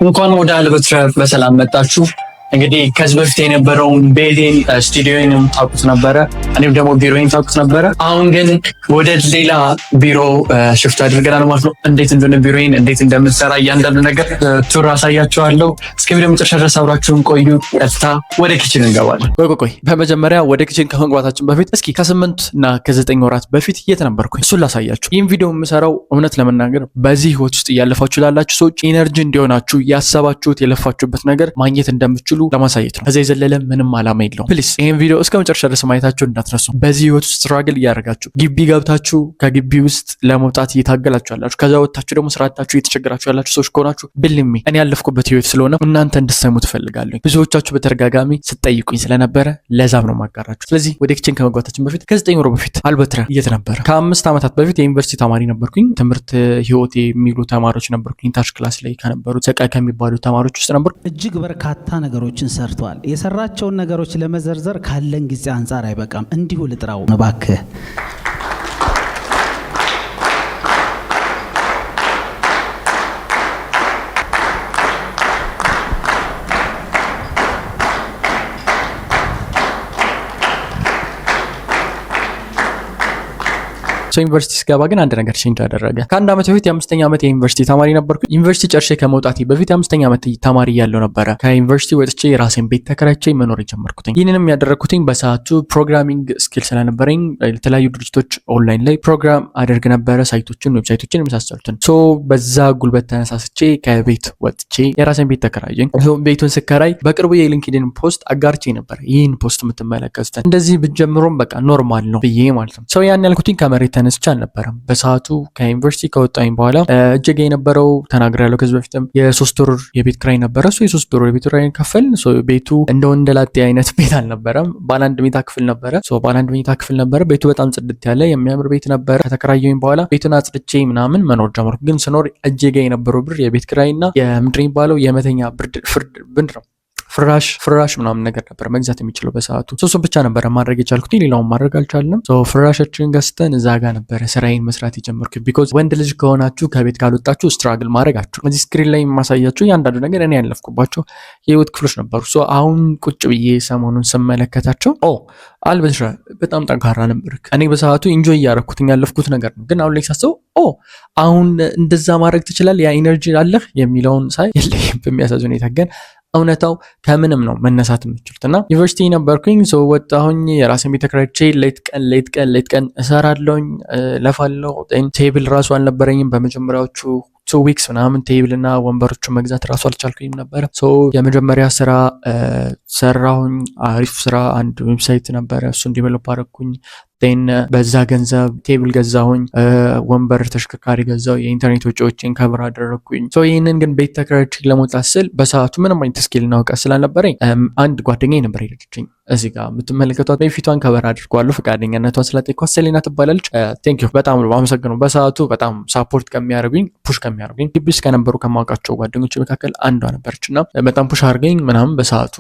እንኳን ወደ አልበትረ በሰላም መጣችሁ። እንግዲህ ከዚህ በፊት የነበረውን ቤቴን ስቱዲዮንም ታውቁት ነበረ፣ እኔም ደግሞ ቢሮዬን ታውቁት ነበረ። አሁን ግን ወደ ሌላ ቢሮ ሽፍት አድርገናል ማለት ነው። እንዴት እንደሆነ ቢሮዬን እንዴት እንደምትሰራ እያንዳንዱ ነገር ቱር አሳያችኋለሁ። እስከ ቪዲዮ መጨረሻ ድረስ አብራችሁን ቆዩ። ቀጥታ ወደ ኪችን እንገባለን። ቆይ በመጀመሪያ ወደ ኪችን ከመግባታችን በፊት እስኪ ከ8 እና ከ9 ወራት በፊት የት ነበርኩኝ እሱን ላሳያችሁ። ይህም ቪዲዮ የምሰራው እውነት ለመናገር በዚህ ህይወት ውስጥ እያለፋችሁ ላላችሁ ሰዎች ኢነርጂ እንዲሆናችሁ ያሰባችሁት የለፋችሁበት ነገር ማግኘት እንደምትችሉ ለማሳየት ነው። ከዛ የዘለለ ምንም አላማ የለውም። ፕሊስ ይህን ቪዲዮ እስከ መጨረሻ ድረስ ማየታችሁን እንዳትረሱ። በዚህ ህይወት ውስጥ ስትራግል እያደረጋችሁ ግቢ ገብታችሁ ከግቢ ውስጥ ለመውጣት እየታገላችሁ ያላችሁ፣ ከዛ ወጥታችሁ ደግሞ ስራታችሁ እየተቸገራችሁ ያላችሁ ሰዎች ከሆናችሁ ብልሚ እኔ ያለፍኩበት ህይወት ስለሆነ እናንተ እንድትሰሙ ትፈልጋለሁ። ብዙዎቻችሁ በተደጋጋሚ ስትጠይቁኝ ስለነበረ ለዛም ነው ማጋራችሁ። ስለዚህ ወደ ኪችን ከመግባታችን በፊት ከ9 ወር በፊት አልበትረ የት ነበረ? ከ5 ዓመታት በፊት የዩኒቨርሲቲ ተማሪ ነበርኩኝ። ትምህርት ህይወት የሚሉ ተማሪዎች ነበርኩኝ። ታች ክላስ ላይ ከነበሩት ሰቃይ ከሚባሉ ተማሪዎች ውስጥ ነበርኩ። እጅግ በርካታ ነገሮችን ሰርቷል። የሰራቸውን ነገሮች ለመዘርዘር ካለን ጊዜ አንጻር አይበቃም። እንዲሁ ልጥራው እባክህ። ዩኒቨርሲቲ ስገባ ግን አንድ ነገር ቼንጅ አደረገ። ከአንድ ዓመት በፊት የ5ኛ ዓመት የዩኒቨርሲቲ ተማሪ ነበርኩ። ዩኒቨርሲቲ ጨርሼ ከመውጣቴ በፊት የ5ኛ ዓመት ተማሪ ያለው ነበረ ከዩኒቨርሲቲ ወጥቼ የራሴን ቤት ተከራይቼ መኖር የጀመርኩት። ይህንንም ያደረግኩትኝ በሰዓቱ ፕሮግራሚንግ ስኪል ስለነበረኝ የተለያዩ ድርጅቶች ኦንላይን ላይ ፕሮግራም አደርግ ነበረ፣ ሳይቶችን፣ ዌብሳይቶችን የመሳሰሉትን። በዛ ጉልበት ተነሳስቼ ከቤት ወጥቼ የራሴን ቤት ተከራየኝ። ቤቱን ስከራይ በቅርቡ የሊንክድን ፖስት አጋርቼ ነበር። ይህን ፖስት የምትመለከቱትን እንደዚህ ብትጀምሩም በቃ ኖርማል ነው ብዬ ማለት ነው። ያን ያልኩትኝ ከመሬት ተነስቼ አልነበረም። በሰዓቱ ከዩኒቨርሲቲ ከወጣኝ በኋላ እጅግ የነበረው ተናግሬያለሁ ከዚህ በፊትም የ3 ወር የቤት ክራይ ነበረ። የ3 ወር የቤት ክራይ ከፈልን። ቤቱ እንደው እንደላጤ አይነት ቤት አልነበረም። ባለ 1 መኝታ ክፍል ነበረ። ባለ 1 መኝታ ክፍል ነበረ። ቤቱ በጣም ጽድት ያለ የሚያምር ቤት ነበረ። ከተከራየሁኝ በኋላ ቤቱን አጽድቼ ምናምን መኖር ጀመርኩ። ግን ስኖር እጅግ የነበረው ብር የቤት ክራይና የምንድን የሚባለው የመተኛ ብንድ ነው ፍራሽ ምናምን ነገር ነበር መግዛት የሚችለው በሰዓቱ። እሱን ብቻ ነበረ ማድረግ የቻልኩት፣ ሌላውን ማድረግ አልቻልንም። ፍራሻችን ገዝተን እዛ ጋር ነበረ ስራዬን መስራት የጀመርኩት። ቢኮዝ ወንድ ልጅ ከሆናችሁ ከቤት ካልወጣችሁ ስትራግል ማድረጋችሁ። እዚህ ስክሪን ላይ የማሳያችሁ እያንዳንዱ ነገር እኔ ያለፍኩባቸው የህይወት ክፍሎች ነበሩ። አሁን ቁጭ ብዬ ሰሞኑን ስመለከታቸው አልበትረ በጣም ጠንካራ ነበር። እኔ በሰዓቱ ኢንጆይ እያደረኩት ያለፍኩት ነገር ነው። ግን አሁን ላይ ሳስበው አሁን እንደዛ ማድረግ ትችላለህ፣ ያ ኢነርጂ አለህ የሚለውን ሳይ የለኝም በሚያሳዝን ሁኔታ። ግን እውነታው ከምንም ነው መነሳት የምችሉት። እና ዩኒቨርሲቲ ነበርኩኝ። ወጣሁኝ፣ የራሴን ቤት ተከራይቼ ሌት ቀን እሰራለሁኝ፣ ለፋለሁ። ቴብል ራሱ አልነበረኝም በመጀመሪያዎቹ 2 ዊክስ ምናምን ቴብል እና ወንበሮቹን መግዛት ራሱ አልቻልኩኝም ነበረ። የመጀመሪያ ስራ ሰራሁኝ፣ አሪፍ ስራ። አንድ ዌብሳይት ነበረ፣ እሱን ዲቨሎፕ አደረኩኝ። በዛ ገንዘብ ቴብል ገዛሁኝ፣ ወንበር ተሽከርካሪ ገዛው፣ የኢንተርኔት ወጪዎችን ከብር አደረግኩኝ። ይህንን ግን ቤት ተከራይቼ ለመውጣት ስል በሰዓቱ ምንም አይነት ስኪል እና እውቀት ስላልነበረኝ አንድ ጓደኛዬ ነበር ሄደችኝ። እዚህ ጋር የምትመለከቷት በፊቷን ከበር አድርጓለሁ። ፈቃደኛነቷን ስለጠየኳት ሰሌና ትባላለች። ቴንኪዩ በጣም ነው አመሰግነው። በሰዓቱ በጣም ሳፖርት ከሚያደርጉኝ ፑሽ ከሚያደርጉኝ ግቢ ውስጥ ከነበሩ ከማውቃቸው ጓደኞች መካከል አንዷ ነበረች እና በጣም ፑሽ አድርገኝ ምናምን። በሰዓቱ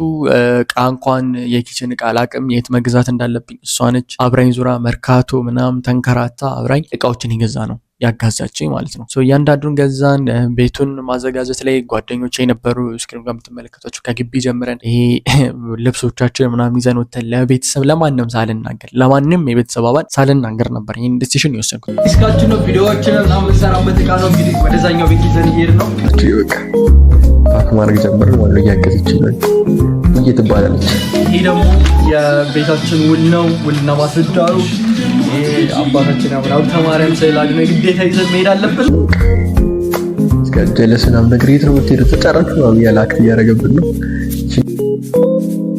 እቃ እንኳን የኪችን እቃ አላቅም የት መግዛት እንዳለብኝ እሷ ነች አብራኝ ዙራ መርካቶ ምናምን ተንከራታ አብራኝ እቃዎችን ይገዛ ነው ያጋዛችኝ ማለት ነው። እያንዳንዱን ገዛን። ቤቱን ማዘጋጀት ላይ ጓደኞቼ የነበሩ ስክሪን ጋር የምትመለከቷቸው ከግቢ ጀምረን ይሄ ልብሶቻችን ምናምን ይዘን ወተን ለቤተሰብ ለማንም ሳልናገር ለማንም የቤተሰብ አባል ሳልናገር ነበር ይህን ዲሲሽን የወሰንኩት። ዲስካችን ነው ቪዲዮዎችን ምናምን የምንሰራበት እቃ ነው። እንግዲህ ወደዛኛው ቤት ይዘን እየሄድ ነው። ፓክ ማድረግ ጀመር ማለት እያገዘችኝ ነው እየተባላለች። ይህ ደግሞ የቤታችን ውል ነው። ውልና ማስረጃው አባታችን አብራው ተማሪያም ስላል ነው ግዴታ ይዘን መሄድ አለብን። እስከ ጀለስናም ነገር የትርውት ተጨራችሁ ነው ያላክ ያረገብን ነው።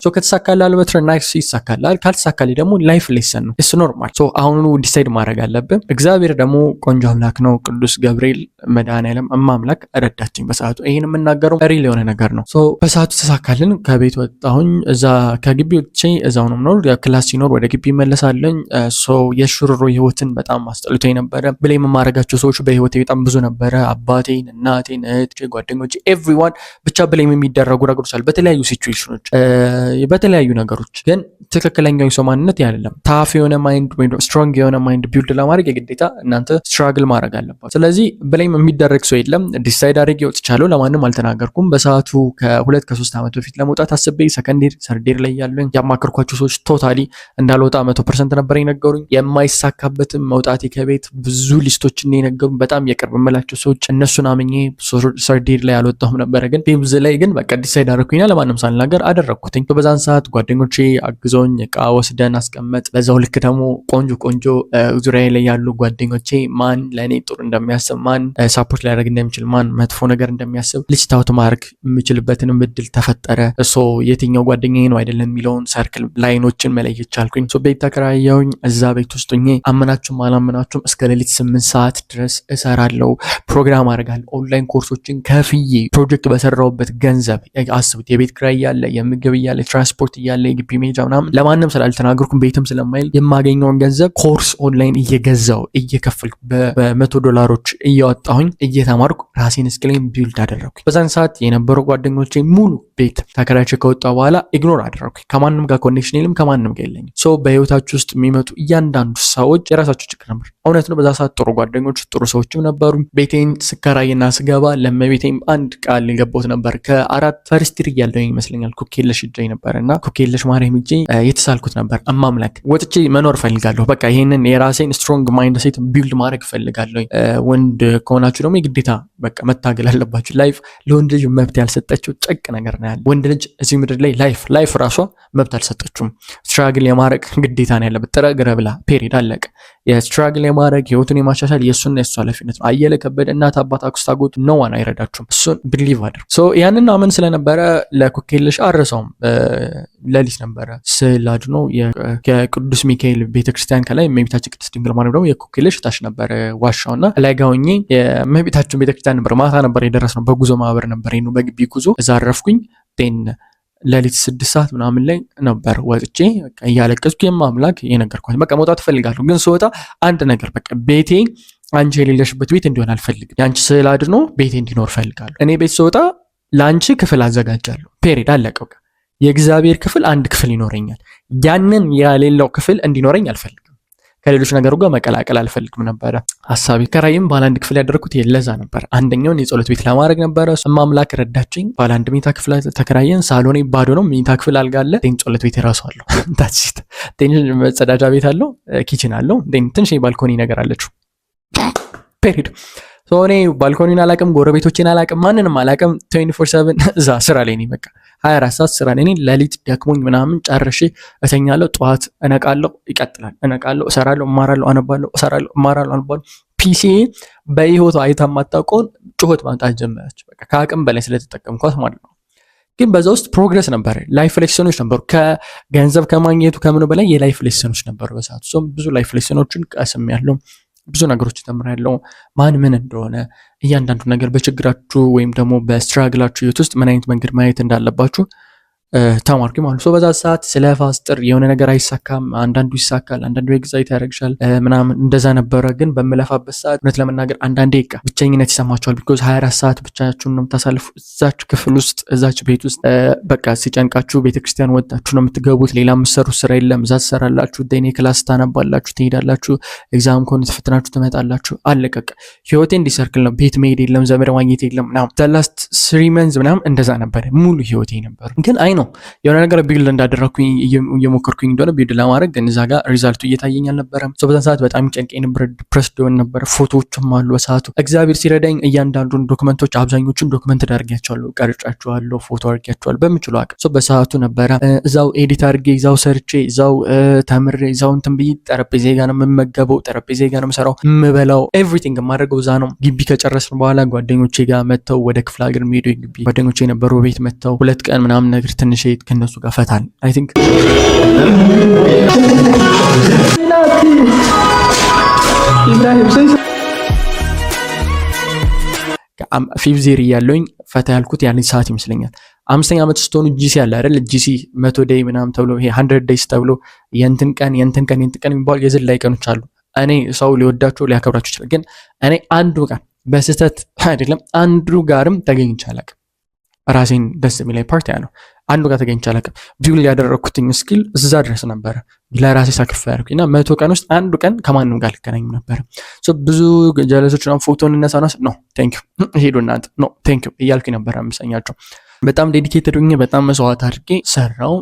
ከተሳካልህ አልበትረ ናይስ ይሳካልህ፣ ካልተሳካልህ ደግሞ ላይፍ ሌሰን ነው። እሱ ኖርማል። አሁኑ ዲሳይድ ማድረግ አለብን። እግዚአብሔር ደግሞ ቆንጆ አምላክ ነው። ቅዱስ ገብርኤል መድኃኔዓለም አምላክ ረዳችኝ በሰዓቱ። ይሄን የምናገረው ሪል የሆነ ነገር ነው። በሰዓቱ ተሳካልን። ከቤት ወጣሁኝ። እዛ ከግቢ ወጥቼ እዛው ነው የምኖር። ክላስ ሲኖር ወደ ግቢ መለሳለኝ። የሽሩሩ ህይወትን በጣም አስጠልቶኝ ነበረ። ብሌም የማደርጋቸው ሰዎች በህይወቴ በጣም ብዙ ነበረ። አባቴን፣ እናቴን፣ እህቴ፣ ጓደኞቼ ኤቭሪዋን ብቻ ብሌም የሚደረጉ ነገሮች አሉ በተለያዩ ሲቹዌሽኖች። በተለያዩ ነገሮች። ግን ትክክለኛው የሰው ማንነት አይደለም። ታፍ የሆነ ማይንድ ወይም ስትሮንግ የሆነ ማይንድ ቢልድ ለማድረግ የግዴታ እናንተ ስትራግል ማድረግ አለባችሁ። ስለዚህ ብሌም የሚደረግ ሰው የለም። ዲሳይድ አድርጌ ወጥቻለሁ። ለማንም አልተናገርኩም። በሰዓቱ ከ2-3 ዓመት በፊት ለመውጣት አስቤ ሰከንዴር ሰርዴር ላይ ያሉኝ ያማከርኳቸው ሰዎች ቶታሊ እንዳልወጣ 100% ነበር የነገሩኝ። የማይሳካበትም መውጣቴ ከቤት ብዙ ሊስቶችን የነገሩኝ በጣም የቅርብ የምላቸው ሰዎች እነሱን አምኜ ሰርዴር ላይ አልወጣሁም ነበረ። ግን ፌብዝ ላይ ግን በቃ ዲሳይድ አደረኩኝና ለማንም ሳልናገር አደረኩትኝ። በዛን ሰዓት ጓደኞቼ አግዞኝ እቃ ወስደን አስቀመጥ። በዛው ልክ ደግሞ ቆንጆ ዙሪያ ላይ ያሉ ጓደኞቼ ማን ለእኔ ጥሩ እንደሚያስብ፣ ማን ሳፖርት ሊያደርግ እንደሚችል፣ ማን መጥፎ ነገር እንደሚያስብ ሊስት አውት ማድረግ የምችልበትንም እድል ተፈጠረ። የትኛው ጓደኛዬ ነው አይደለም የሚለውን ሰርክል ላይኖችን መለየት ቻልኩኝ። ቤት ተከራየሁኝ። እዛ ቤት ውስጥ ሆኜ አመናችሁም አላመናችሁም እስከ ሌሊት 8 ሰዓት ድረስ እሰራለሁ፣ ፕሮግራም አደርጋለሁ። ኦንላይን ኮርሶችን ከፍዬ ፕሮጀክት በሰራሁበት ገንዘብ አስቡት። የቤት ኪራይ እያለ፣ የምግብ እያለ፣ ትራንስፖርት እያለ፣ የግቢ ሜጃ ምናምን ለማንም ስላልተናገርኩም ቤትም ስለማይል የማገኘውን ገንዘብ ኮርስ ኦንላይን እየገዛው እየከፈልኩ $100 እያወጣሁኝ እየተማርኩ ራሴን ስኪሌን ቢልድ አደረኩኝ። በዛን ሰዓት የነበሩ ጓደኞቼ ሙሉ ቤት ተከራይቼ ከወጣ በኋላ ኢግኖር አደረኩኝ። ከማንም ጋር ኮኔክሽን የለም፣ ከማንም ጋር የለኝም። በህይወታችሁ ውስጥ የሚመጡ እያንዳንዱ ሰዎች የራሳቸው ችግር ነበር። እውነት ነው። በዛ ሰዓት ጥሩ ጓደኞች ጥሩ ሰዎችም ነበሩ። ቤቴን ስከራይና ስገባ ለመቤቴም አንድ ቃል የገባሁት ነበር። ከ4 ፈርስት ይር እያለሁ ይመስለኛል ኩኬለሽ ሄጄ ነበር እና ኩኬለሽ ማርያም ሄጄ የተሳልኩት ነበር። አማምላክ ወጥቼ መኖር ፈልጋለሁ። በቃ ይሄንን የራሴን ስትሮንግ ማይንድ ሴት ቢልድ ማድረግ ፈልጋለሁ። ወንድ ከሆናችሁ ደግሞ የግዴታ በቃ መታገል አለባችሁ። ላይፍ ለወንድ ልጅ መብት ያልሰጠችው ጨቅ ነገር ነው ያለ። ወንድ ልጅ እዚህ ምድር ላይ ላይፍ ራሷ መብት አልሰጠችውም። ስትራግል የማድረግ ግዴታ ነው ያለበት። ጥረ ግረ ብላ ፔሪድ አለቀ። የስትራግል የማድረግ ህይወቱን የማሻሻል የእሱና የእሱ ኃላፊነት ነው። አየለ ከበደ እናት አባት አክስት አጎት ነዋን አይረዳችሁም። እሱን ብሊቭ አድርግ። ያንን አመን ስለነበረ ለኩኬልሽ አረሰውም ለሊት ነበረ ስላድ ነው የቅዱስ ሚካኤል ቤተክርስቲያን ከላይ የእመቤታችን ቅድስት ድንግል ማርያም ደግሞ የኩኬልሽ ታች ነበረ ዋሻውና ላይ ጋውኝ የእመቤታችን ቤተክርስቲያን ነበር። ማታ ነበር የደረስነው። በጉዞ ማህበር ነበር ነው በግቢ ጉዞ። እዛ አረፍኩኝ። ለሊት 6 ሰዓት ምናምን ላይ ነበር ወጥቼ እያለቀስኩ የማምላክ የነገርኳት በቃ መውጣት ፈልጋለሁ። ግን ስወጣ አንድ ነገር በቃ ቤቴ አንቺ የሌለሽበት ቤት እንዲሆን አልፈልግም። ያንቺ ስዕል አድኖ ቤቴ እንዲኖር ፈልጋለሁ። እኔ ቤት ስወጣ ለአንቺ ክፍል አዘጋጃለሁ። ፔሪድ አለቀ። የእግዚአብሔር ክፍል አንድ ክፍል ይኖረኛል። ያንን የሌለው ክፍል እንዲኖረኝ አልፈልግም። ከሌሎች ነገሩ ጋር መቀላቀል አልፈልግም ነበረ ሐሳቤ። ከራይም ባለ አንድ ክፍል ያደረኩት የለዛ ነበር። አንደኛውን የጸሎት ቤት ለማድረግ ነበረ። ማምላክ ረዳችኝ። ባለ አንድ መኝታ ክፍል ተከራየን። ሳሎኔ ባዶ ነው። መኝታ ክፍል አልጋ አለ። ጸሎት ቤት የራሱ አለው። ታችት ትንሽ መጸዳጃ ቤት አለው። ኪችን አለው። ትንሽ ባልኮኒ ነገር አለችው። ፔሪድ እኔ ባልኮኒን አላቅም፣ ጎረቤቶችን አላቅም፣ ማንንም አላቅም። 24/7 እዛ ስራ ላይ ነኝ። በቃ 24 ሰዓት ስራ ላይ ነኝ። ለሊት ደክሞኝ ምናምን ጨርሼ እተኛለሁ። ጠዋት እነቃለሁ። ይቀጥላል። እነቃለሁ፣ እሰራለሁ፣ እማራለሁ፣ አነባለሁ፣ እሰራለሁ፣ እማራለሁ፣ አነባለሁ። ፒሲ በህይወቷ አይታ የማታውቀውን ጩኸት ማምጣት ጀመረች። በቃ ከአቅም በላይ ስለተጠቀምኳት ማለት ነው። ግን በዛ ውስጥ ፕሮግረስ ነበር። ላይፍ ሌሰኖች ነበሩ። ከገንዘብ ከማግኘቱ ከምኑ በላይ የላይፍ ሌሰኖች ነበሩ በሰዓቱ። ብዙ ላይፍ ሌሰኖችን ቀስሜያለሁ። ብዙ ነገሮች ተምሬያለሁ። ማን ምን እንደሆነ እያንዳንዱ ነገር በችግራችሁ ወይም ደግሞ በስትራግላችሁ ህይወት ውስጥ ምን አይነት መንገድ ማየት እንዳለባችሁ ተማርኩኝ ማለት ነው። በዛ ሰዓት ስለ ፋስጥር የሆነ ነገር አይሳካም፣ አንዳንዱ ይሳካል፣ አንዳንዱ ኤግዛይት ያደርግሻል ምናምን እንደዛ ነበረ። ግን በምለፋበት ሰዓት እውነት ለመናገር አንዳንዴ ብቸኝነት ይሰማቸዋል። ቢኮዝ 24 ሰዓት ብቻችሁን ነው የምታሳልፉ እዛች ክፍል ውስጥ እዛች ቤት ውስጥ። በቃ ሲጨንቃችሁ ቤተክርስቲያን ወጣችሁ ነው የምትገቡት። ሌላ የምትሰሩት ስራ የለም። እዛ ትሰራላችሁ፣ ዴኔ ክላስ ታነባላችሁ፣ ትሄዳላችሁ፣ ኤግዛም ከሆነ ተፈትናችሁ ትመጣላችሁ። አለቀቅ። ህይወቴ እንዲሰርክል ነው። ቤት መሄድ የለም፣ ዘመድ ማግኘት የለም ምናምን። ላስት 3 መንዝ ምናምን እንደዛ ነበረ ሙሉ ህይወቴ ነበር። ግን አይ ነው የሆነ ነገር ቢልድ እንዳደረኩኝ እየሞከርኩኝ እንደሆነ ቢልድ ለማድረግ ግን እዛ ጋር ሪዛልቱ እየታየኝ አልነበረም። በዛን ሰዓት በጣም ጨንቀኝ ነበር። ዲፕረስድ ሆኜ ነበር። ፎቶዎችም አሉ በሰዓቱ። እግዚአብሔር ሲረዳኝ እያንዳንዱን ዶክመንቶች አብዛኞቹን ዶክመንት አድርጌያቸዋለሁ፣ ቀርጫቸዋለሁ፣ ፎቶ አድርጌያቸዋለሁ በምችለው አቅም። በሰዓቱ ነበረ እዛው ኤዲት አድርጌ እዛው ሰርቼ እዛው ተምሬ እዛው እንትን ብዬ ጠረጴዛ ጋር ነው የምመገበው፣ ጠረጴዛ ጋር ነው የምሰራው፣ የምበላው፣ ኤቭሪቲንግ የማደርገው እዛ ነው። ግቢ ከጨረስን በኋላ ጓደኞቼ ጋር መጥተው ወደ ክፍለ ሀገር የሚሄዱ ግቢ ጓደኞቼ የነበሩ ቤት መጥተው 2 ቀን ምናምን ነገር ትንሽ ከነሱ ጋር ፈታን። አይ ቲንክ ፊቭ0 ያለውኝ ፈታ ያልኩት ያን ሰዓት ይመስለኛል። 5ኛ ዓመት ስትሆኑ ጂሲ አለ አይደል? ጂሲ 100 ዴይ ምናምን ተብሎ ይሄ 100 ዴይስ ተብሎ የእንትን ቀን የሚባል የዝላይ ቀኖች አሉ። እኔ ሰው ሊወዳቸው ሊያከብራቸው ይችላል። ግን እኔ አንዱ ቀን በስህተት አይደለም አንዱ ጋርም ተገኝቼ አላውቅም። ራሴን ደስ የሚለኝ ፓርቲ ነው። አንዱ ጋር ተገኝቼ አላውቅም። ቢውል ያደረኩትኝ ስኪል እዛ ድረስ ነበረ ለራሴ ሳክሪፋይ ያደረኩኝ እና 100 ቀን ውስጥ አንዱ ቀን ከማንም ጋር አልገናኝም ነበር። ብዙ ጀለሶች ፎቶ እንነሳና ኖ ቴንክ ዩ ሄዱ እናንተ ኖ ቴንክ ዩ እያልኩኝ ነበር የምሰኛቸው። በጣም ዴዲኬትድ ሆኜ በጣም መስዋዕት አድርጌ ሰራው።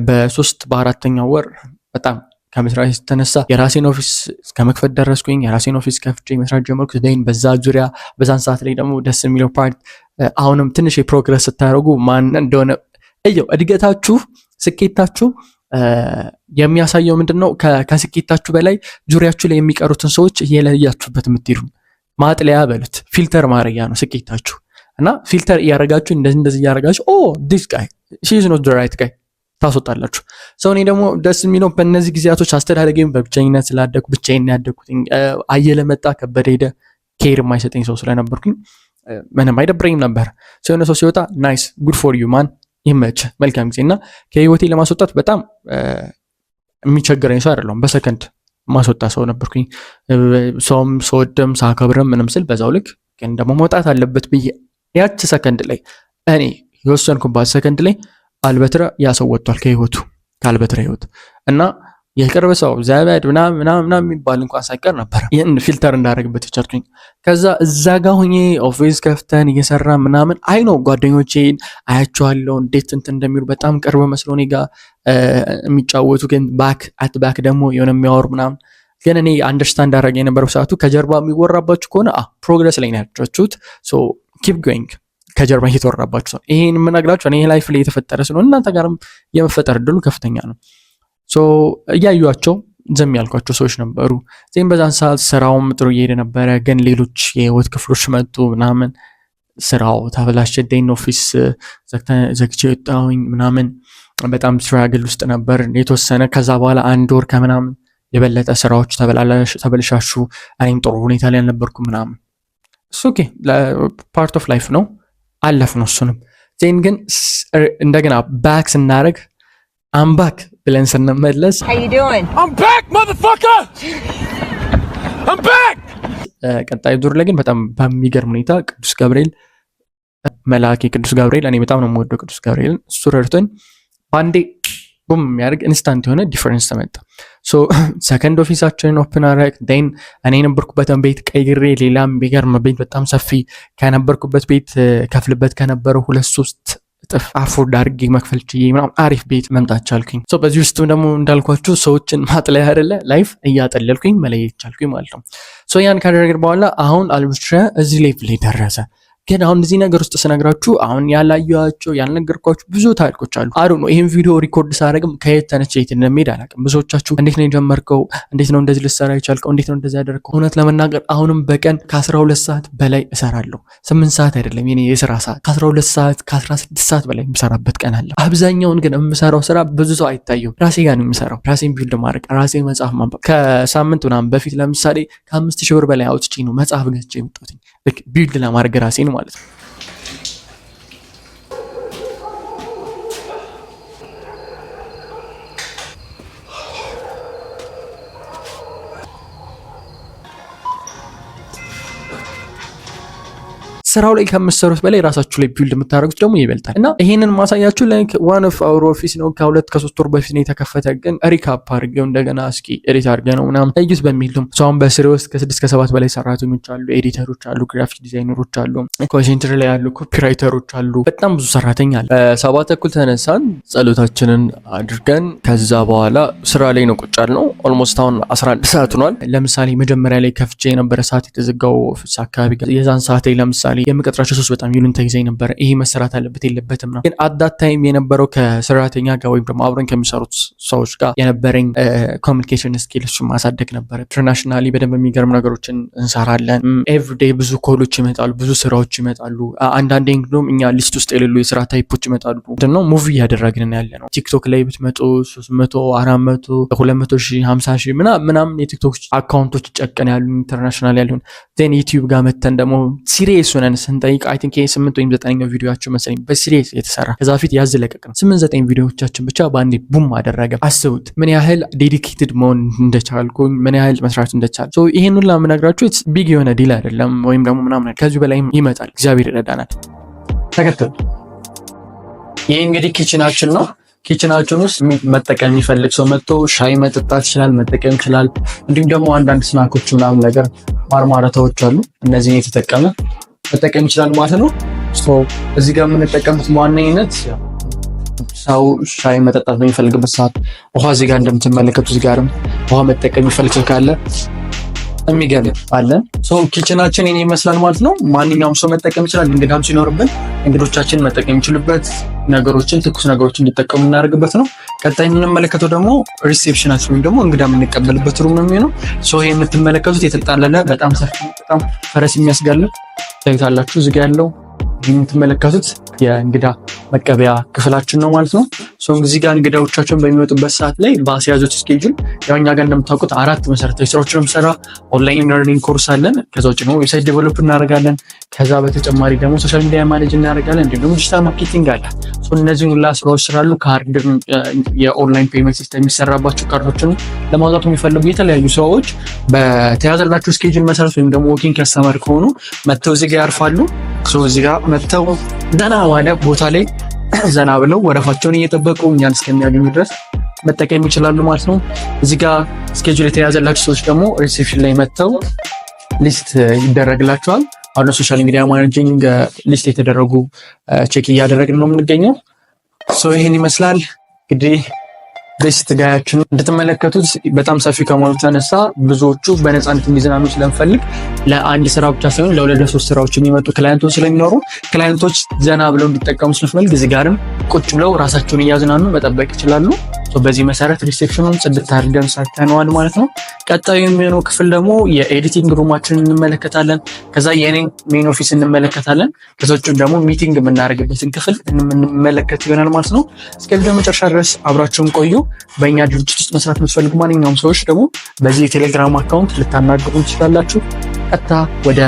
በ3 በ4ኛው ወር በጣም ከመስራት የተነሳ የራሴን ኦፊስ ከመክፈት ደረስኩኝ። የራሴን ኦፊስ ከፍቼ መስራት ጀመርኩ። በዛ ዙሪያ በዛን ሰዓት ላይ ደግሞ ደስ የሚለው ፓርት አሁንም ትንሽ የፕሮግረስ ስታደርጉ ማን እንደሆነ እየው እድገታችሁ ስኬታችሁ የሚያሳየው ምንድነው? ከስኬታችሁ በላይ ዙሪያችሁ ላይ የሚቀሩትን ሰዎች እየለያችሁበት የምትሄዱ ማጥለያ በሉት ፊልተር ማድረጊያ ነው ስኬታችሁ። እና ፊልተር እያደረጋችሁ እንደዚህ እያደረጋችሁ ዲስ ጋይ ሺ ኢዝ ኖት ዘ ራይት ጋይ ታስወጣላችሁ። ሰው እኔ ደግሞ ደስ የሚለው በእነዚህ ጊዜያቶች አስተዳደገኝ በብቸኝነት ስላደኩ ብቻዬን ያደኩትኝ አየለ መጣ ከበደ ሄደ ኬር የማይሰጠኝ ሰው ስለነበርኩኝ ምንም አይደብረኝም ነበር። የሆነ ሰው ሲወጣ ናይስ ጉድ ፎር ዩ ማን ይመች መልካም ጊዜ እና ከህይወቴ ለማስወጣት በጣም የሚቸግረኝ ሰው አይደለሁም። በሰከንድ ማስወጣ ሰው ነበርኩኝ። ሰውም ሰወደም ሳከብርም ምንም ስል በዛው ልክ ግን ደግሞ መውጣት አለበት ብዬ ያች ሰከንድ ላይ እኔ የወሰንኩባት ሰከንድ ላይ አልበትረ ያ ሰው ወጥቷል ከህይወቱ ከአልበትረ ህይወት እና የቅርብ ሰው ዘመድ ምናምን የሚባል እንኳን ሳይቀር ነበር ይህን ፊልተር እንዳደረግበት የቻልኩኝ። ከዛ እዛ ጋር ሆኜ ኦፊስ ከፍተን እየሰራ ምናምን አይ ነው ጓደኞቼን አያቸዋለሁ እንዴት እንትን እንደሚሉ በጣም ቅርብ መስሎ እኔ ጋር የሚጫወቱ ግን ባክ አት ባክ ደግሞ የሆነ የሚያወሩ ምናምን ግን እኔ አንደርስታንድ አደረገ የነበረው ሰዓቱ ከጀርባ የሚወራባችሁ ከሆነ ፕሮግረስ ላይ ነው ያላችሁት። ሶ ኪፕ ጎይንግ ከጀርባ እየተወራባችሁ ነው። ይሄን የምነግራችሁ እኔ ላይፍ ላይ የተፈጠረ ስለሆነ እናንተ ጋርም የመፈጠር እድሉ ከፍተኛ ነው። ሶ እያዩዋቸው ዝም ያልኳቸው ሰዎች ነበሩ። ዜም በዛን ሰዓት ስራውም ጥሩ እየሄደ ነበረ። ግን ሌሎች የህይወት ክፍሎች መጡ ምናምን ስራው ተበላሸ። ዴን ኦፊስ ዘግቼ ወጣሁኝ ምናምን በጣም ስትራግል ውስጥ ነበር የተወሰነ። ከዛ በኋላ 1 ወር ከምናምን የበለጠ ስራዎች ተበላሹ። እኔም ጥሩ ሁኔታ ላይ አልነበርኩም ምናምን። እሱ ኦኬ ፓርት ኦፍ ላይፍ ነው አለፍ ነው እሱንም። ዜን ግን እንደገና ባክ ስናደርግ አምባክ ብለን ስንመለስ ቀጣይ ዙር ላይ ግን በጣም በሚገርም ሁኔታ ቅዱስ ገብርኤል መልአክ ቅዱስ ገብርኤል እኔ በጣም ነው የምወደው ቅዱስ ገብርኤልን። እሱ ረድቶኝ ባንዴ ቡም የሚያደርግ ኢንስታንት የሆነ ዲፈረንስ ተመጣ። ሶ ሰከንድ ኦፊሳችንን ኦፕን አደረግ። ዴን እኔ የነበርኩበትን ቤት ቀይሬ ሌላም ቢገርም ቤት በጣም ሰፊ ከነበርኩበት ቤት ከፍልበት ከነበረው 2-3 እጥፍ አፎርድ አድርጌ መክፈል ችዬ ምናምን አሪፍ ቤት መምጣት ቻልኩኝ። ሶ በዚህ ውስጥ ደግሞ እንዳልኳችሁ ሰዎችን ማጥለያ አይደለ ላይፍ እያጠለልኩኝ መለየት ቻልኩኝ ማለት ነው። ሶ ያን ካደረግን በኋላ አሁን አልቡሽራ እዚህ ሌቭል ላይ ደረሰ። ግን አሁን እዚህ ነገር ውስጥ ስነግራችሁ አሁን ያላየኋቸው ያልነገርኳችሁ ብዙ ታሪኮች አሉ። አሩ ነው ይሄን ቪዲዮ ሪኮርድ ሳደርግም ከየት ተነስቼ የት እንደምሄድ አላውቅም። ብዙዎቻችሁ እንዴት ነው የጀመርከው? እንዴት ነው እንደዚህ ልትሰራ የቻልከው? እንዴት ነው እንደዚህ ያደረግከው? እውነት ለመናገር አሁንም በቀን ከ12 ሰዓት በላይ እሰራለሁ። 8 ሰዓት አይደለም የኔ የስራ ሰዓት፣ ከ12 ሰዓት ከ16 ሰዓት በላይ የምሰራበት ቀን አለ። አብዛኛውን ግን የምሰራው ስራ ብዙ ሰው አይታየውም። ራሴ ጋር ነው የምሰራው። ራሴን ቢልድ ማድረግ፣ ራሴን መጽሐፍ ማንበብ። ከሳምንት ምናምን በፊት ለምሳሌ ከ5000 ብር በላይ አውጥቼ ነው መጽሐፍ ገዝቼ የመጣሁት ቢልድ ለማድረግ ራሴን ማለት ነው። ስራው ላይ ከምትሰሩት በላይ ራሳችሁ ላይ ቢልድ የምታደርጉት ደግሞ ይበልጣል። እና ይሄንን ማሳያችሁ ላይክ ዋን ኦፍ አወር ኦፊስ ነው ከ2-3 ወር በፊት ነው የተከፈተ። ግን ሪካፕ አድርገው እንደገና እስኪ ኤዲት አድርገ ነው ምናምን እዩት በሚል ነው። ሰውን በስሬ ውስጥ ከ6-7 በላይ ሰራተኞች አሉ፣ ኤዲተሮች አሉ፣ ግራፊክ ዲዛይነሮች አሉ፣ ኮንቴንት ላይ ያሉ ኮፒራይተሮች አሉ። በጣም ብዙ ሰራተኛ አለ። 7:30 ተነሳን፣ ጸሎታችንን አድርገን ከዛ በኋላ ስራ ላይ ነው ቁጭ ያልነው። ኦልሞስት አሁን 11 ሰዓት ሆኗል። ለምሳሌ መጀመሪያ ላይ ከፍቼ የነበረ ሰዓት የተዘጋው ኦፊስ አካባቢ የዛን ሰዓት ላይ ለምሳሌ የምቀጥራቸው ሰዎች በጣም ይሉን ተይዘኝ ነበር። ይሄ መሰራት አለበት የለበትም ነው። ግን አዳት ታይም የነበረው ከሰራተኛ ጋር ወይም ደግሞ አብረን ከሚሰሩት ሰዎች ጋር የነበረኝ ኮሚኒኬሽን ስኪልስ ማሳደግ ነበር። ኢንተርናሽናሊ በደንብ የሚገርም ነገሮችን እንሰራለን። ኤቭሪዴይ ብዙ ኮሎች ይመጣሉ፣ ብዙ ስራዎች ይመጣሉ። አንዳንዴ እንግዲህ እኛ ሊስት ውስጥ የሌሉ የስራ ታይፖች ይመጣሉ። ምንድነው ሙቪ እያደረግን ያለ ነው። ቲክቶክ ላይ ብትመጡ 300፣ 400፣ 200 ሺህ 50 ሺህ ምናምን የቲክቶክ አካውንቶች ጨቀን ያሉ ኢንተርናሽናል ያሉን ዜን ዩቲዩብ ጋር መተን ደግሞ ሲሪየስ ሆነን ስንጠይቅ አይ ቲንክ 8 ወይም 9ኛው ቪዲዮአችን መሰለኝ በሲሪየስ የተሰራ ከዛ ፊት ያዝለቀቅ ነው 8-9 ቪዲዮዎቻችን ብቻ በአንዴ ቡም አደረገ። አስቡት ምን ያህል ዴዲኬትድ መሆን እንደቻልኩኝ ምን ያህል መስራት እንደቻል። ሶ ይሄን ሁሉ ለምነግራችሁ ኢትስ ቢግ የሆነ ዲል አይደለም ወይም ደግሞ ምናምን ከዚህ በላይም ይመጣል። እግዚአብሔር ይረዳናል። ተከተሉ ይሄ እንግዲህ ኪችናችን ነው። ኪችናችን ውስጥ መጠቀም የሚፈልግ ሰው መጥቶ ሻይ መጠጣት ይችላል፣ መጠቀም ይችላል። እንዲሁም ደግሞ አንዳንድ ስናኮች ምናምን ነገር ማርማራታዎች አሉ። እነዚህን የተጠቀመ መጠቀም ይችላል ማለት ነው። እዚህ ጋር የምንጠቀምበት በዋነኝነት ሰው ሻይ መጠጣት በሚፈልግበት ሰዓት ውሃ እዚህ ጋር እንደምትመለከቱ እዚህ ጋርም ውሃ መጠቀም የሚፈልግ ሰው ካለ የሚገርም አለ። ኪችናችን ይሄን ይመስላል ማለት ነው። ማንኛውም ሰው መጠቀም ይችላል። እንግዳም ሲኖርብን እንግዶቻችን መጠቀም የሚችሉበት ነገሮችን ትኩስ ነገሮችን እንዲጠቀሙ እናደርግበት ነው። ቀጣይ የምንመለከተው ደግሞ ሪሴፕሽናችን ወይም ደግሞ እንግዳ የምንቀበልበት ሩም ነው የሚሆነው። ይሄ የምትመለከቱት የተጣለለ በጣም ሰፊ በጣም ፈረስ የሚያስጋልብ ታዩታላችሁ። እዚህ ጋር ያለው የምትመለከቱት የእንግዳ መቀበያ ክፍላችን ነው ማለት ነው። እዚህ ጋር እንግዳዎቻቸውን በሚመጡበት ሰዓት ላይ በአስያዙት ስኬጁል ያው እኛ ጋር እንደምታውቁት 4 መሰረታዊ ስራዎችን የምንሰራ ኦንላይን ለርኒንግ ኮርስ አለን። ከዛ ውጭ ደግሞ ዌብሳይት ዴቨሎፕ እናደርጋለን። ከዛ በተጨማሪ ደግሞ ሶሻል ሚዲያ ማኔጅ እናደርጋለን። እንዲሁም ደግሞ ዲጂታል ማርኬቲንግ አለ። እነዚህን ሁላ ስራዎች ስራሉ። ካርድ የኦንላይን ፔመንት ሲስተም የሚሰራባቸው ካርዶችን ለማውጣት የሚፈልጉ የተለያዩ ሰዎች በተያዘላቸው ስኬጁል መሰረት ወይም ደግሞ ወኪንግ ከስተመር ከሆኑ መጥተው እዚህ ጋር ያርፋሉ። እዚህ ጋር መጥተው ዘና ባለ ቦታ ላይ ዘና ብለው ወረፋቸውን እየጠበቁ እኛን እስከሚያገኙ ድረስ መጠቀም ይችላሉ ማለት ነው። እዚህ ጋር ስኬጁል የተያዘላቸው ሰዎች ደግሞ ሪሴፕሽን ላይ መጥተው ሊስት ይደረግላቸዋል። አሁን ሶሻል ሚዲያ ማኔጂንግ ሊስት የተደረጉ ቼክ እያደረግን ነው የምንገኘው። ይህን ይመስላል እንግዲህ ቤስት ጋያችን እንደተመለከቱት በጣም ሰፊ ከመሆኑ ተነሳ ብዙዎቹ በነፃነት እንዲዝናኑ ስለምፈልግ ለአንድ ስራ ብቻ ሳይሆን ለሁለት ለሶስት ስራዎች የሚመጡ ክላይንቶች ስለሚኖሩ ክላይንቶች ዘና ብለው እንዲጠቀሙ ስለምፈልግ እዚህ ጋርም ቁጭ ብለው ራሳቸውን እያዝናኑ መጠበቅ ይችላሉ። በዚህ መሰረት ሪሴፕሽኑን ጽድት አድርገን ሰርተነዋል ማለት ነው። ቀጣዩ የሚሆነው ክፍል ደግሞ የኤዲቲንግ ሩማችንን እንመለከታለን። ከዛ የኔ ሜን ኦፊስ እንመለከታለን። ከዛ ውጭ ደግሞ ሚቲንግ የምናደርግበትን ክፍል እንመለከት ይሆናል ማለት ነው። እስከ ቪዲዮ መጨረሻ ድረስ አብራችሁን ቆዩ። በእኛ ድርጅት ውስጥ መስራት የምትፈልጉ ማንኛውም ሰዎች ደግሞ በዚህ የቴሌግራም አካውንት ልታናግሩ ትችላላችሁ። ቀጥታ ወደ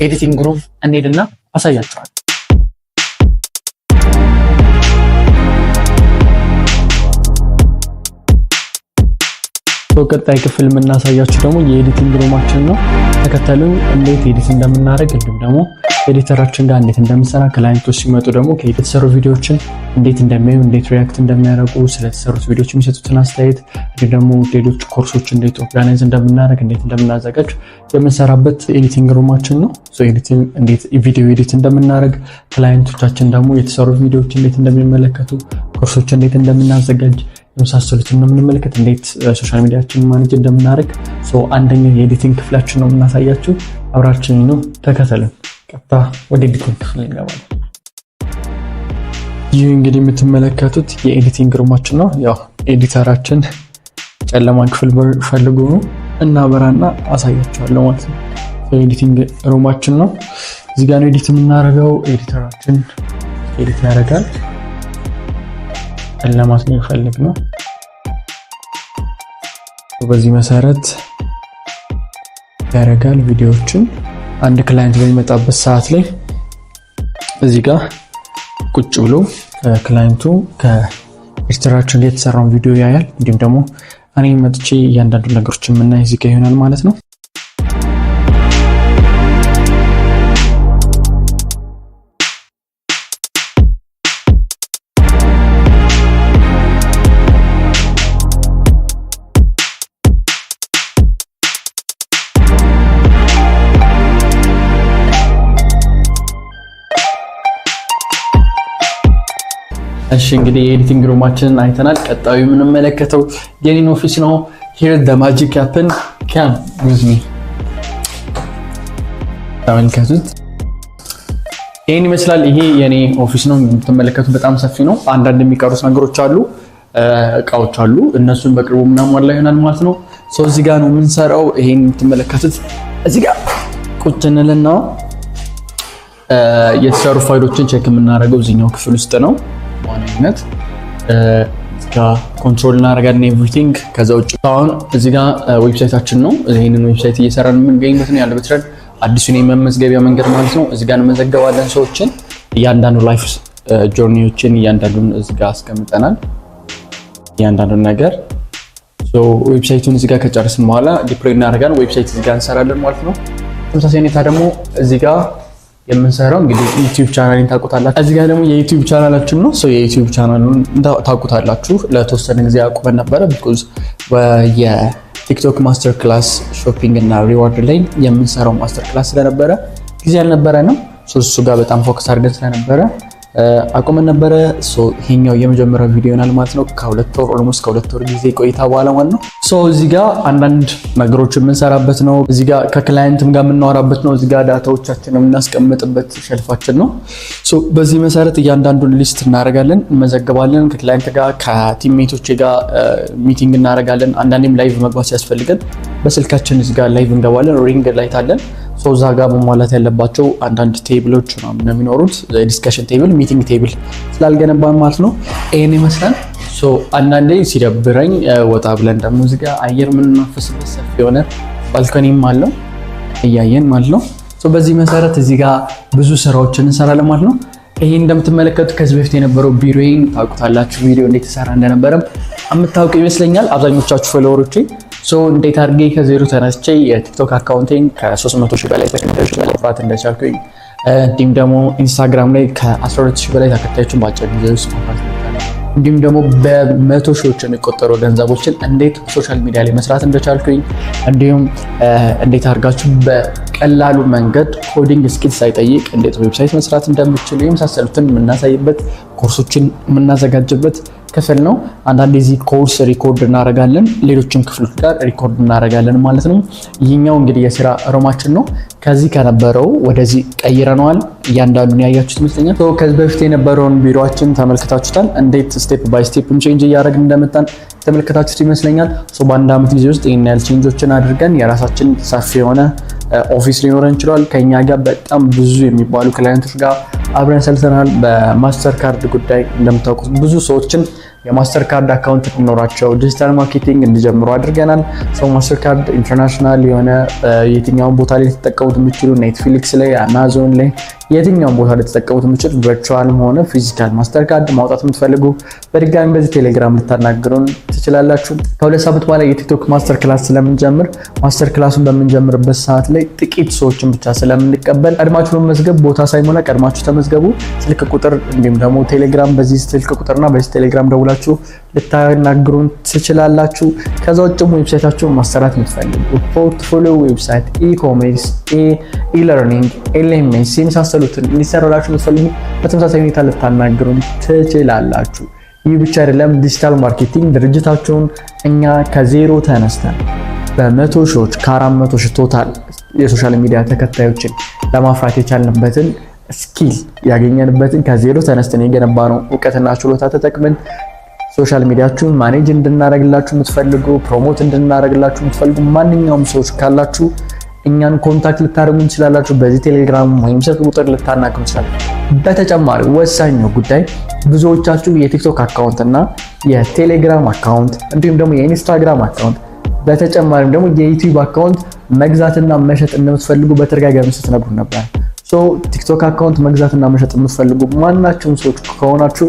ኤዲቲንግ ሩም እንሄድና አሳያችኋል። ቀጣይ ክፍል የምናሳያችሁ ደግሞ የኤዲቲንግ ሩማችን ነው። ተከተሉኝ እንዴት ኤዲት እንደምናደርግ እንዲሁም ደግሞ ኤዲተራችን ጋር እንዴት እንደምንሰራ ክላይንቶች ሲመጡ ደግሞ የተሰሩ ቪዲዮዎችን እንዴት እንደሚያዩ እንዴት ሪያክት እንደሚያደርጉ ስለተሰሩት ቪዲዮዎች የሚሰጡትን አስተያየት እንዲሁም ደግሞ ሌሎች ኮርሶች እንዴት ኦርጋናይዝ እንደምናደርግ እንዴት እንደምናዘጋጅ የምንሰራበት ኤዲቲንግ ሩማችን ነው። ኤዲቲንግ እንዴት ቪዲዮ ኤዲት እንደምናደርግ ክላይንቶቻችን ደግሞ የተሰሩ ቪዲዮዎች እንዴት እንደሚመለከቱ ኮርሶች እንዴት እንደምናዘጋጅ የመሳሰሉትን ነው የምንመለከት። እንዴት ሶሻል ሚዲያችንን ማኔጅ እንደምናደርግ አንደኛው የኤዲቲንግ ክፍላችን ነው የምናሳያችሁ። አብራችን ነው ተከተሉን። ቀጥታ ወደ ኤዲቲንግ ክፍል እንገባለን። ይህ እንግዲህ የምትመለከቱት የኤዲቲንግ ሩማችን ነው። ያው ኤዲተራችን ጨለማ ክፍል ፈልጉ ነው እና በራና አሳያችኋለሁ ማለት ነው። ኤዲቲንግ ሩማችን ነው። እዚህ ጋር ነው ኤዲት የምናደርገው። ኤዲተራችን ኤዲት ያደርጋል። ጨለማ ስለሚፈልግ ነው። በዚህ መሰረት ያደርጋል ቪዲዮዎችን። አንድ ክላይንት በሚመጣበት ሰዓት ላይ እዚህ ጋር ቁጭ ብሎ ክላይንቱ ከኤዲተራችን ላይ የተሰራውን ቪዲዮ ያያል። እንዲሁም ደግሞ እኔ መጥቼ እያንዳንዱ ነገሮችን የምናይ እዚህ ጋር ይሆናል ማለት ነው። እሺ እንግዲህ የኤዲቲንግ ሩማችንን አይተናል። ቀጣዩ የምንመለከተው የኔን ኦፊስ ነው። here the magic happen come with me ተመልከቱት። ይሄን ይመስላል። ይሄ የኔ ኦፊስ ነው። የምትመለከቱት በጣም ሰፊ ነው። አንዳንድ የሚቀሩት ነገሮች አሉ፣ እቃዎች አሉ። እነሱን በቅርቡ ምናምን ላይ ይሆናል ማለት ነው። እዚህ ጋር ነው የምንሰራው። ይሄን የምትመለከቱት እዚህ ጋር ቁጭ እንልና የተሰሩ ፋይሎችን ቼክ የምናደርገው እዚህኛው ክፍል ውስጥ ነው። ዋናነት ኮንትሮል እናደርጋለን ኤቭሪቲንግ። ከዛ ውጭ አሁን እዚህ ጋር ዌብሳይታችን ነው። ይሄንን ዌብሳይት እየሰራን የምንገኝበት ነው ያለበት ትረድ አዲሱን የመመዝገቢያ መንገድ ማለት ነው። እዚህ ጋር እንመዘገባለን ሰዎችን፣ እያንዳንዱ ላይፍ ጆርኒዎችን እያንዳንዱን እዚህ ጋር አስቀምጠናል። እያንዳንዱን ነገር ዌብሳይቱን እዚህ ጋር ከጨረስን በኋላ ዲፕሎይ እናደርጋለን። ዌብሳይት እዚህ ጋር እንሰራለን ማለት ነው። ተመሳሳይ ሁኔታ ደግሞ እዚህ ጋር የምንሰራው እንግዲህ ዩቲዩብ ቻናልን ታውቁታላችሁ። እዚህ ጋር ደግሞ የዩቲዩብ ቻናላችን ነው። የዩቲዩብ ቻናሉን ታውቁታላችሁ። ለተወሰነ ጊዜ አቁመን ነበረ ቢኮዝ የቲክቶክ ማስተር ክላስ ሾፒንግ እና ሪዋርድ ላይ የምንሰራው ማስተር ክላስ ስለነበረ ጊዜ ያልነበረ ነው። እሱ ጋር በጣም ፎከስ አድርገን ስለነበረ አቁመን ነበረ። ይሄኛው የመጀመሪያው ቪዲዮ ናል ማለት ነው። ከሁለት ወር ኦልሞስት ከሁለት ወር ጊዜ ቆይታ በኋላ ማለት ነው። እዚህ ጋር አንዳንድ ነገሮች የምንሰራበት ነው። እዚህ ጋር ከክላይንትም ጋር የምናወራበት ነው። እዚህ ጋር ዳታዎቻችንን የምናስቀምጥበት ሸልፋችን ነው። በዚህ መሰረት እያንዳንዱን ሊስት እናደርጋለን፣ እንመዘግባለን። ከክላይንት ጋር ከቲምሜቶች ጋር ሚቲንግ እናደርጋለን። አንዳንዴም ላይቭ መግባት ሲያስፈልገን በስልካችን እዚህ ጋር ላይቭ እንገባለን። ሪንግ ላይት አለን። እዛ ጋር መሟላት ያለባቸው አንዳንድ ቴብሎች ነው የሚኖሩት። ዲስከሽን ቴብል፣ ሚቲንግ ቴብል ስላልገነባን ማለት ነው። ይሄን ይመስላል። አንዳንዴ ሲደብረኝ ወጣ ብለን ደግሞ እዚህ ጋር አየር የምንናፈስበት ሰፊ የሆነ ባልኮኒም አለው እያየን ማለት ነው። በዚህ መሰረት እዚህ ጋር ብዙ ስራዎችን እንሰራለን ማለት ነው። ይሄ እንደምትመለከቱት ከዚህ በፊት የነበረው ቢሮዬን ታውቁታላችሁ። ቪዲዮ እንዴት ተሰራ እንደነበረም የምታውቁ ይመስለኛል አብዛኞቻችሁ ፎሎወሮቼ። እንዴት አድርጌ ከዜሮ ተነስቼ የቲክቶክ አካውንቴን ከ300,000 በላይ ተከታዮች ማፍራት እንደቻልኩኝ እንዲሁም ደግሞ ኢንስታግራም ላይ ከ12,000 በላይ ተከታዮችን በአጭር ጊዜ ውስጥ ማፍራት እንዲሁም ደግሞ በመቶ ሺዎች የሚቆጠሩ ገንዘቦችን እንዴት ሶሻል ሚዲያ ላይ መስራት እንደቻልኩኝ እንዲሁም እንዴት አድርጋችሁ በቀላሉ መንገድ ኮዲንግ ስኪል ሳይጠይቅ እንዴት ዌብሳይት መስራት እንደምችሉ የመሳሰሉትን የምናሳይበት ኮርሶችን የምናዘጋጅበት ክፍል ነው። አንዳንዴ እዚህ ኮርስ ሪኮርድ እናደርጋለን፣ ሌሎችም ክፍሎች ጋር ሪኮርድ እናደርጋለን ማለት ነው። ይህኛው እንግዲህ የስራ ሮማችን ነው። ከዚህ ከነበረው ወደዚህ ቀይረነዋል። እያንዳንዱን ያያችሁት ይመስለኛል። ከዚህ በፊት የነበረውን ቢሮችን ተመልክታችሁታል። እንዴት ስቴፕ ባይ ስቴፕም ቼንጅ እያደረግን እንደመጣን ተመልክታችሁት ይመስለኛል። በአንድ ዓመት ጊዜ ውስጥ ይህን ያህል ቼንጆችን አድርገን የራሳችን ሰፊ የሆነ ኦፊስ ሊኖረን ይችላል። ከኛ ጋር በጣም ብዙ የሚባሉ ክላይንቶች ጋር አብረን ሰልሰናል። በማስተር ካርድ ጉዳይ እንደምታውቁት ብዙ ሰዎችን የማስተር ካርድ አካውንት እንዲኖራቸው ዲጂታል ማርኬቲንግ እንዲጀምሩ አድርገናል። ማስተር ካርድ ኢንተርናሽናል የሆነ የትኛውን ቦታ ላይ ተጠቀሙት የሚችሉ ኔትፍሊክስ ላይ፣ አማዞን ላይ የትኛውን ቦታ ላይ ተጠቀሙት የሚችሉ ቨርቹዋልም ሆነ ፊዚካል ማስተር ካርድ ማውጣት የምትፈልጉ በድጋሚ በዚህ ቴሌግራም ልታናግሩን ትችላላችሁ። ከሁለት ሳምንት በኋላ የቲክቶክ ማስተር ክላስ ስለምንጀምር ማስተር ክላሱን በምንጀምርበት ሰዓት ላይ ጥቂት ሰዎችን ብቻ ስለምንቀበል ቀድማችሁ በመመዝገብ ቦታ ሳይሞላ ቀድማችሁ ተመዝገቡ። ስልክ ቁጥር እንዲሁም ደግሞ ቴሌግራም በዚህ ስልክ ቁጥርና በዚህ ቴሌግራም ደውላችሁ ልታናግሩን ትችላላችሁ። ከዛ ውጭም ዌብሳይታችሁን ማሰራት የምትፈልጉ ፖርትፎሊዮ ዌብሳይት፣ ኢኮሜርስ፣ ኢለርኒንግ፣ ኤልኤምኤስ የመሳሰሉትን እንዲሰራላችሁ የምትፈልጉ በተመሳሳይ ሁኔታ ልታናግሩን ትችላላችሁ። ይህ ብቻ አይደለም፣ ዲጂታል ማርኬቲንግ ድርጅታችሁን እኛ ከዜሮ ተነስተን በመቶ ሺዎች ከ400 ሺህ ቶታል የሶሻል ሚዲያ ተከታዮችን ለማፍራት የቻልንበትን ስኪል ያገኘንበትን ከዜሮ ተነስተን የገነባነው እውቀትና ችሎታ ተጠቅመን ሶሻል ሚዲያችሁን ማኔጅ እንድናደርግላችሁ የምትፈልጉ ፕሮሞት እንድናደርግላችሁ የምትፈልጉ ማንኛውም ሰዎች ካላችሁ እኛን ኮንታክት ልታደርጉን ትችላላችሁ። በዚህ ቴሌግራም ወይም ስልክ ቁጥር ልታናግሩ ትችላላችሁ። በተጨማሪ ወሳኝ ጉዳይ ብዙዎቻችሁ የቲክቶክ አካውንት እና የቴሌግራም አካውንት እንዲሁም ደግሞ የኢንስታግራም አካውንት በተጨማሪም ደግሞ የዩቲዩብ አካውንት መግዛትና መሸጥ እንደምትፈልጉ በተደጋጋሚ ስትነግሩ ነበር። ቲክቶክ አካውንት መግዛትና መሸጥ የምትፈልጉ ማናችሁም ሰዎች ከሆናችሁ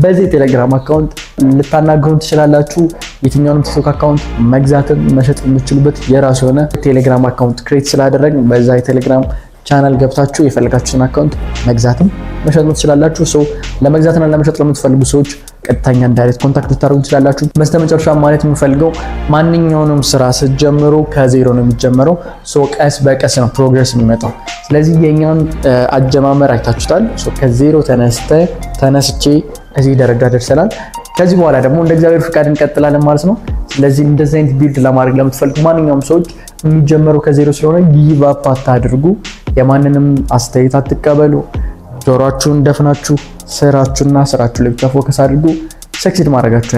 በዚህ ቴሌግራም አካውንት ልታናግሩን ትችላላችሁ። የትኛውንም ቲክቶክ አካውንት መግዛትን መሸጥ የምትችሉበት የራሱ የሆነ ቴሌግራም አካውንት ክሬት ስላደረግን በዛ የቴሌግራም ቻናል ገብታችሁ የፈለጋችሁትን አካውንት መግዛትም መሸጥ ትችላላችሁ። ለመግዛትና ለመሸጥ ለምትፈልጉ ሰዎች ቀጥታኛን ዳይሬክት ኮንታክት ልታደርጉ ትችላላችሁ። በስተመጨረሻ ማለት የምፈልገው ማንኛውንም ስራ ስትጀምሩ ከዜሮ ነው የሚጀምረው። ቀስ በቀስ ነው ፕሮግረስ የሚመጣው። ስለዚህ የኛን አጀማመር አይታችሁታል። ከዜሮ ተነስቼ እዚህ ደረጃ ደርሰናል። ከዚህ በኋላ ደግሞ እንደ እግዚአብሔር ፍቃድ እንቀጥላለን ማለት ነው። ስለዚህ እንደዚህ አይነት ቢልድ ለማድረግ ለምትፈልጉ ማንኛውም ሰዎች የሚጀምረው ከዜሮ ስለሆነ ጊቭ አፕ አታድርጉ። የማንንም አስተያየት አትቀበሉ። ጆሮአችሁን ደፍናችሁ ስራችሁና ስራችሁ ላይ ብቻ ፎከስ አድርጉ። ሰክሲድ ማድረጋችሁ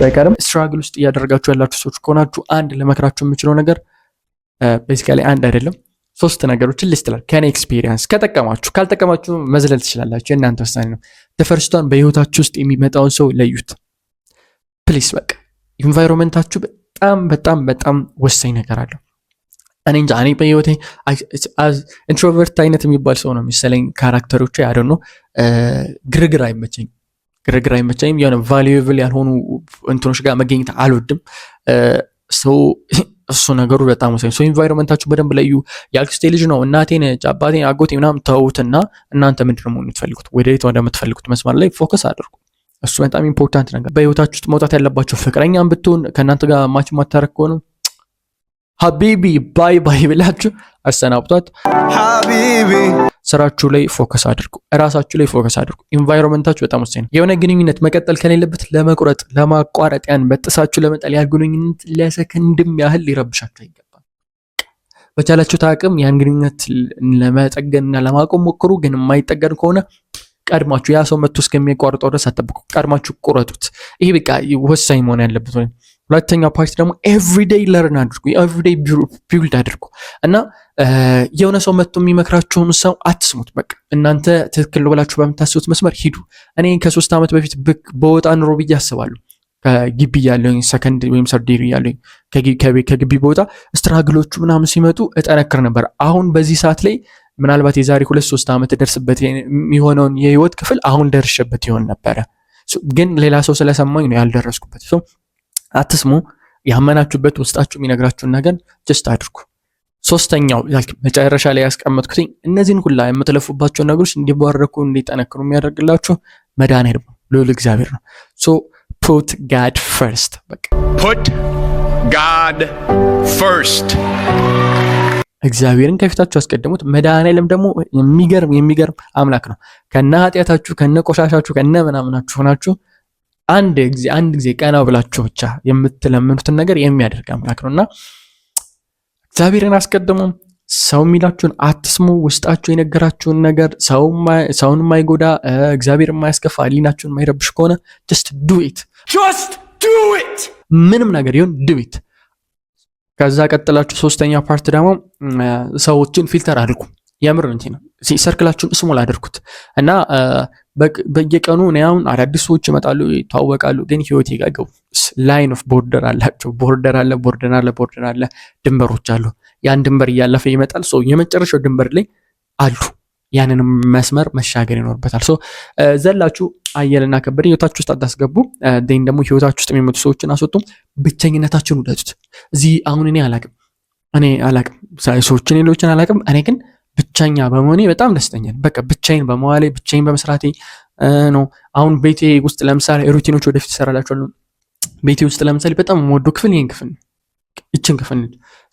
አይቀርም። ስትራግል ውስጥ እያደረጋችሁ ያላችሁ ሰዎች ከሆናችሁ አንድ ለመክራችሁ የምችለው ነገር ቤሲካሊ አንድ አይደለም 3 ነገሮችን ልስትላል ከኔ ኤክስፒሪየንስ። ከጠቀማችሁ ካልጠቀማችሁ መዝለል ትችላላችሁ። የእናንተ ውሳኔ ነው። ተፈርስቷን በህይወታችሁ ውስጥ የሚመጣውን ሰው ለዩት ፕሊስ። በቃ ኢንቫይሮንመንታችሁ በጣም ወሳኝ ነገር አለው። እኔ እንጃ እኔ በህይወቴ ኢንትሮቨርት አይነት የሚባል ሰው ነው የሚሰለኝ ካራክተሮቼ አይደል ነው። ግርግር አይመቸኝም። የሆነ ቫልዩብል ያልሆኑ እንትኖች ጋር መገኘት አልወድም። እሱ ነገሩ በጣም ወሳኝ። ሶ ኢንቫይሮንመንታችሁ በደንብ ለዩ። የአክስቴ ልጅ ነው እናቴ ነች አባቴ አጎቴ ምናምን ተውትና እናንተ ምንድነው መሆን የምትፈልጉት? ወዴት ወደምትፈልጉት መስመር ላይ ፎከስ አድርጉ። እሱ በጣም ኢምፖርታንት ነገር። በህይወታችሁ ውስጥ መውጣት ያለባችሁ ፍቅረኛም ብትሆን ከእናንተ ጋር ማች ማታረቅ ከሆነ ሀቢቢ ባይ ባይ ብላችሁ አሰናብቷት። ሀቢቢ ስራችሁ ላይ ፎከስ አድርጉ። እራሳችሁ ላይ ፎከስ አድርጉ። ኢንቫይሮንመንታችሁ በጣም ወሳኝ ነው። የሆነ ግንኙነት መቀጠል ከሌለበት ለመቁረጥ ለማቋረጥ ያን በጥሳችሁ ለመጣል ያ ግንኙነት ለሰከንድም ያህል ሊረብሻችሁ አይገባም። በቻላችሁት አቅም ያን ግንኙነት ለመጠገንና ለማቆም ሞክሩ። ግን የማይጠገን ከሆነ ቀድማችሁ ያ ሰው መጥቶ እስከሚያቋርጠው ድረስ አትጠብቁ። ቀድማችሁ ቁረጡት። ይሄ በቃ ወሳኝ መሆን ያለበት ነው። ሁለተኛው ፓርት ደግሞ ኤቭሪዴይ ለርን አድርጉ። ኤቭሪዴይ ቢልድ አድርጉ እና የሆነ ሰው መጥቶ የሚመክራችሁን ሰው አትስሙት። በቃ እናንተ ትክክል ብላችሁ በምታስቡት መስመር ሂዱ። እኔ ከ3 ዓመት በፊት በወጣ ኑሮ ብዬ አስባለሁ። ከግቢ ያለኝ ሰከንድ ወይም ሰርዴሪ ያለኝ ከግቢ በወጣ ስትራግሎቹ ምናምን ሲመጡ እጠነክር ነበር። አሁን በዚህ ሰዓት ላይ ምናልባት የዛሬ 2-3 ዓመት ደርስበት የሚሆነውን የህይወት ክፍል አሁን ደርሼበት ይሆን ነበረ። ግን ሌላ ሰው ስለሰማኝ ነው ያልደረስኩበት። ሰው አትስሙ። ያመናችሁበት ውስጣችሁ የሚነግራችሁን ነገር ጀስት አድርጉ። ሶስተኛው መጨረሻ ላይ ያስቀመጥኩት እነዚህን ሁላ የምትለፉባቸው ነገሮች እንዲባረኩ እንዲጠነክሩ የሚያደርግላችሁ መድኃኒዓለም ልዑል እግዚአብሔር ነው። ሶ ፑት ጋድ ፈርስት። በቃ ፑት ጋድ ፈርስት። እግዚአብሔርን ከፊታችሁ አስቀድሙት። መድኃኒዓለም ደግሞ የሚገርም አምላክ ነው። ከነ ኃጢአታችሁ ከነ ቆሻሻችሁ ከነ ምናምናችሁ ሆናችሁ አንድ ጊዜ ቀና ብላችሁ ብቻ የምትለምኑትን ነገር የሚያደርግ አምላክ ነውና እግዚአብሔርን አስቀድሙ። ሰው የሚላችሁን አትስሙ። ውስጣችሁ የነገራችሁን ነገር ሰውን የማይጎዳ እግዚአብሔር የማያስከፋ ሕሊናችሁን የማይረብሽ ከሆነ just do it። ምንም ነገር ይሁን do it። ከዛ ቀጥላችሁ ሶስተኛ ፓርት ደግሞ ሰዎችን ፊልተር አድርጉ። የምር እንጂ ነው ሰርክላችሁን ስሞል አድርጉት እና በየቀኑ እኔ አሁን አዳዲስ ሰዎች ይመጣሉ ይተዋወቃሉ፣ ግን ህይወት ይጋገቡ ላይን ኦፍ ቦርደር አላቸው። ቦርደር አለ፣ ድንበሮች አሉ። ያን ድንበር እያለፈ ይመጣል። ሰው የመጨረሻው ድንበር ላይ አሉ። ያንን መስመር መሻገር ይኖርበታል። ሶ ዘላችሁ አየልና ከበደ ህይወታችሁ ውስጥ አታስገቡ። ደን ደግሞ ህይወታችሁ ውስጥ የሚመጡ ሰዎችን አስወጡ። ብቸኝነታችሁን ውደዱት። እዚህ አሁን እኔ አላቅም ሰዎችን ሌሎችን አላቅም። እኔ ግን ብቻኛ በመሆኔ በጣም ደስተኛ ነኝ። በቃ ብቻዬን በመዋሌ ብቻዬን በመስራቴ ነው። አሁን ቤቴ ውስጥ ለምሳሌ ሩቲኖች ወደፊት እሰራላችኋለሁ። ቤቴ ውስጥ ለምሳሌ በጣም የምወደው ክፍል ይሄን ክፍል ነው። ይችን ክፍል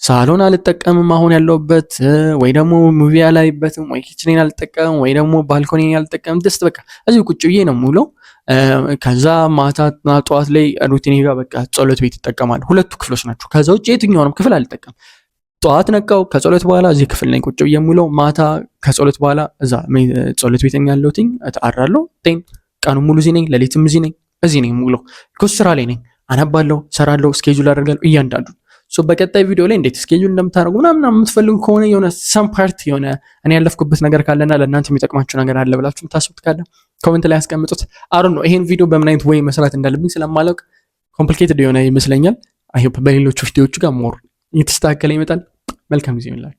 ሳሎን አልጠቀምም አሁን ያለሁበት፣ ወይ ደግሞ ሙቪ አላይበትም፣ ወይ ኪችኔን አልጠቀምም፣ ወይ ደግሞ ባልኮኔን አልጠቀምም። ደስ በቃ እዚሁ ቁጭ ብዬ ነው ሙሉ። ከዛ ማታና ጠዋት ላይ ሩቲኔ ጋር በቃ ጸሎት ቤት እጠቀማለሁ። ሁለቱ ክፍሎች ናቸው። ከዛ ውጭ የትኛውንም ክፍል አልጠቀምም። ጠዋት ነቃው ከጸሎት በኋላ እዚህ ክፍል ላይ ቁጭ ብዬ ሙሉ፣ ማታ ከጸሎት በኋላ እዛ ጸሎት ቤት ያለሁትኝ አራለሁ። ቀኑ ሙሉ እዚህ ነኝ፣ ሌሊትም እዚህ ነኝ ሙሉ። ስራ ላይ ነኝ፣ አነባለሁ፣ ሰራለሁ፣ ስኬጁል አደርጋለሁ እያንዳንዱ። ሶ በቀጣይ ቪዲዮ ላይ እንዴት ስኬጁል እንደምታደርጉ ምናምን የምትፈልጉ ከሆነ የሆነ ሰም ፓርት የሆነ እኔ ያለፍኩበት ነገር ካለና ለእናንተ የሚጠቅማችሁ ነገር አለ ብላችሁ የምታስቡት ካለ ኮሜንት ላይ ያስቀምጡት። አሩን ነው ይሄን ቪዲዮ በምን አይነት ወይ መስራት እንዳለብኝ ስለማላውቅ ኮምፕሊኬትድ የሆነ ይመስለኛል። አይ ሆፕ በሌሎቹ ቪዲዮዎች ጋር ሞር እየተስተካከለ ይመጣል። መልካም ጊዜ ይሁንላችሁ።